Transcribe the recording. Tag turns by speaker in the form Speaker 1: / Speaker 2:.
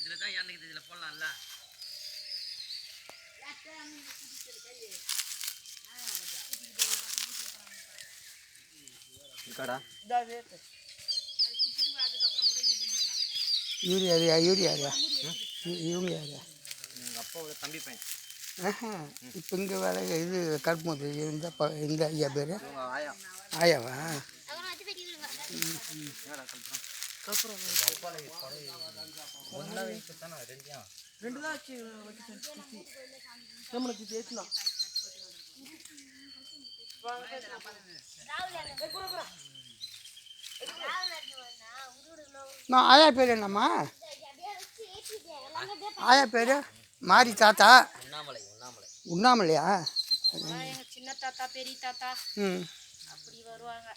Speaker 1: இதில் தான் எண்ணெய் இதில் போடலாம்ல.
Speaker 2: யூரியா யூரியாரியா யூரியாரியா
Speaker 1: எங்கள் அப்பாவோட தம்பி பையன்.
Speaker 2: இப்போ இங்கே வேலை இது கருப்புமுத்து இந்த ஐயா பேர்
Speaker 1: ஆயா
Speaker 2: ஆயாவா?
Speaker 3: ரெண்டு தான் ஆச்சு நம்மளுக்கு பேசலாம்.
Speaker 2: ஆயா பேர் என்னம்மா? ஆயா பேர் மாரி தாத்தா.
Speaker 1: உண்ணாமலை.
Speaker 2: உண்ணாமலையா?
Speaker 4: சின்ன தாத்தா பெரிய தாத்தா அப்படி வருவாங்க.